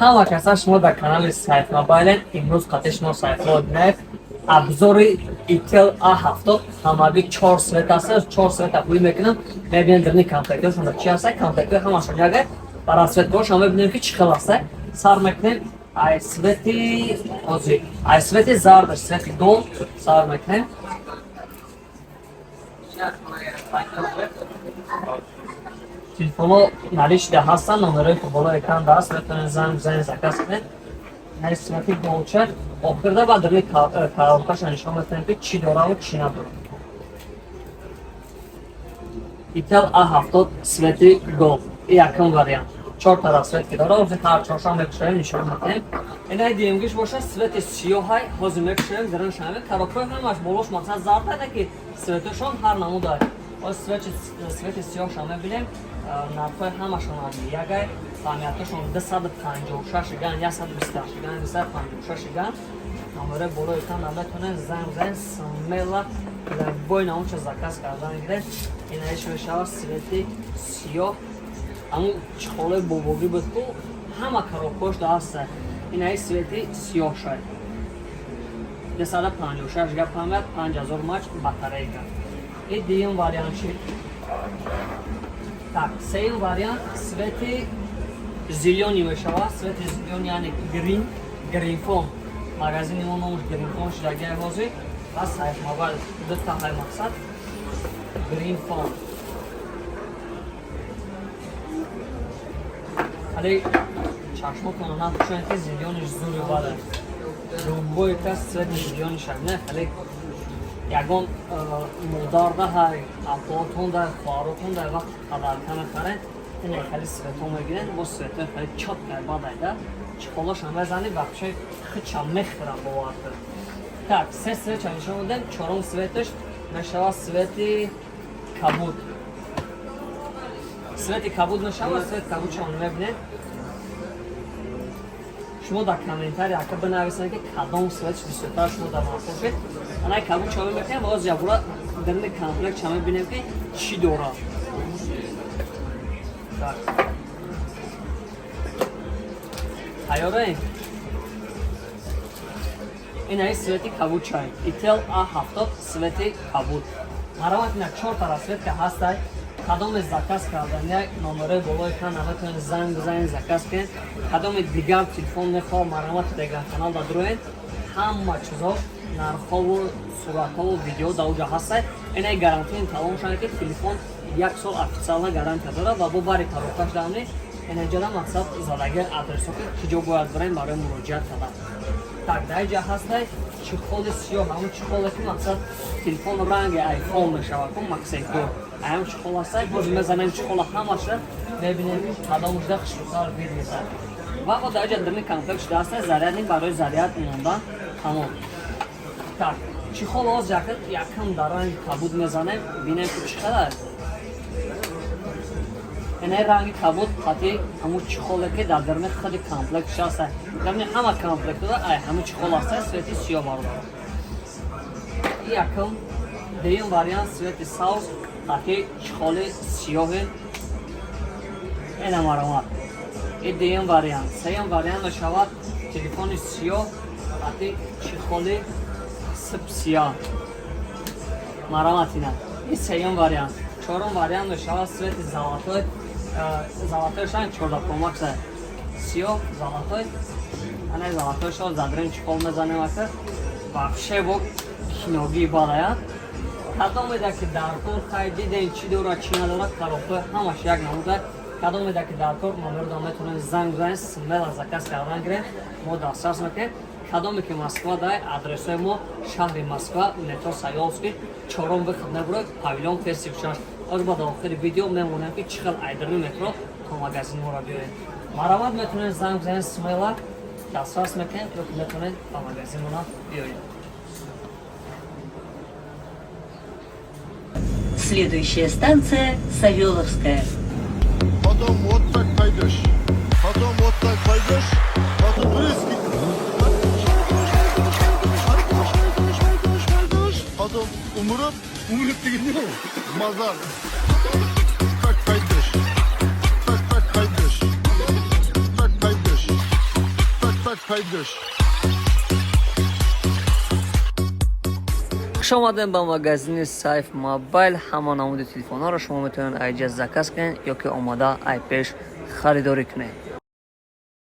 ҳама каса шумо дар канали Сайф Мобайлен. имрӯз қатъи шумо Сайфулло Динаев обзори Intel A70 ҳамагӣ 4 свет аст. 4 света пӯй мекунам. Мебинем дар ин комплекташон чи аст. Комплектаи ҳамашон яга бара светҳо шумо мебинем ки чӣ хел аст. Сар мекунем ай свети ҳозир ай свети зард, свети гол сар мекунем. Телефоно наличда ҳастан, номерои ки боло экранда аст, метавонед занг бизанед, заказ кунед. Ай свети голча охирда ба дар коробкаша нишон метавонед ки чӣ дорад ва чӣ надорад. Intel A70 свети гол якум вариант. 4 та свет ки дорад, ҳозир ҳар чоршам мекушоем нишон метавонем. Инаи диюмгиш боша свети сиёҳай ҳозир мекушоем дарин шавем. Коробкаи ҳамаш болош мақсад зард ада ки светашон ҳар намуда. Ҳозир свети сиёҳшон мебинем. нархҳои ҳамашон аз ягай фаҳмияташон 256 ган 128 ган 256 ган. номерои болои экран метавонед занг бизанед, смело любой науча заказ кардан гиред. инаиш мешавад свети сиёҳ ҳамун чиқолаи бобогӣ буд ку ҳама коробкаош даста. инаи свети сиёҳ шад 256 ган памят 5000 мач батарейка. И диюм вариант чи? Так, сеюм вариант свети зелёни мешавад. Свети зелёни яъне грин, гринфон. Магазини мо номаш гринфон шудагия ҳозир. Ва Сайф Мобайл ду таҳай мақсад гринфон. Ҳали чашмотон напушоед ки зелёниш зури бада. Любой кас свети зелёниш не хали ягон модарда ҳай аплотон дар хоҳаротон дар вақт қадарка мехарен ин хали светҳо мегирен бо светҳои хали чоткай бадайда чиқолашон мезанӣ бахшои хичам мехӯрам боварда. Так, се свет нишон будем. чорум светаш мешавад свети кабуд. свети кабуд мешавад. свети кабуд шумо мебинед. шумо дар комментарий ака бинависед ки кадом светиш бисёртар шумо дар мақсад шед. Анай кабуд шумо мекунем ва ҳозир ябура дар ин комплект шумо мебинем ки чӣ дорад. Так. Тайёраем? инаи свети кабуд чай. Intel A70 свети кабуд. Марамат ина 4 тара светка ҳастай. кадоме заказ кардан як номерои болои экран метавонед занг бизанед, заказ кунед. кадоме дигар телефон мехоҳ марамат Telegram канал дадроед. ҳама чизо нархҳову суратҳову видео дар оҷа ҳастай. инаи гарантияи талон шуда ки телефон 1 сол официална гарантия дорад ва бо бари коробкаш дамни инаҷада мақсад задагир адресо ки ҷо бояд барем барои муроҷиат кардан. Так, дар ҷа ҳастай чиқоли сиёҳ ҳамун чиқоле ки мақсад телефон ранги айфон мешавад ку максайдор ҳамун чиқол ҳастай. ҳозир мезанем чиқола ҳамаша мебинем кадомашда хушрӯтар вид месад. ва ҳо дар ҷа дар ин комплект шуда ҳастай зарядник барои заряд мондан тамом. Так, чиқол ҳозир якам дар ранги кабуд мезанем бинем ки чӣ қадар аст. инаи ранги кабуд қатъи ҳамун чиқоле ки дар дарни худи комплект шаста. дарни ҳама комплектода ай ҳамун чиқол аста свети сиёҳ бардорад. якум дуюм вариант свети савз қатъи чиқоли сиёҳи ина маромад. И дуюм вариант. сеюм вариант мешавад телефони сиёҳ қатъи чиқоли сипсиёҳ маромад ина. И сеюм вариант. чорум вариант мешавад свети золотой. золотой шан 14 Pro Max сиёҳ золотой. анаи золотой шо задрин чиқол мезанем ака вообще бо киногӣ бадая. кадомеда ки дар кор хай дидем чӣ дорад чӣ надорад коробкаи ҳамаш як намуда. кадомеда ки дар кор номеро метавонед занг бизанед, смело заказ кардан гирем мо дастрас мекунем. кадоме ки Москва дай адресои мо шаҳри Москва метро Саёловский 4 выход набурад павилён П36. ҳозир ба охири видео мемонем ки чӣ хел айдарни метро то магазини моро биёед. маромад метавонед занг бизанед, смело дастрас мекунем ё ки метавонед ба магазини моро биёед. Следующая станция Савеловская. Потом вот так пойдешь. Потом вот так пойдешь. Потом брызги. Потом умрет дегенде ol. Мазар. Так пойдешь. Так пойдешь. Так пойдешь. کایدش. خوش آمدین به مگزین سیف موبایل. همان نمود تلفن ها را شما میتونید اینجا زکس کنید یا که آماده ای پیش خریداری کنید.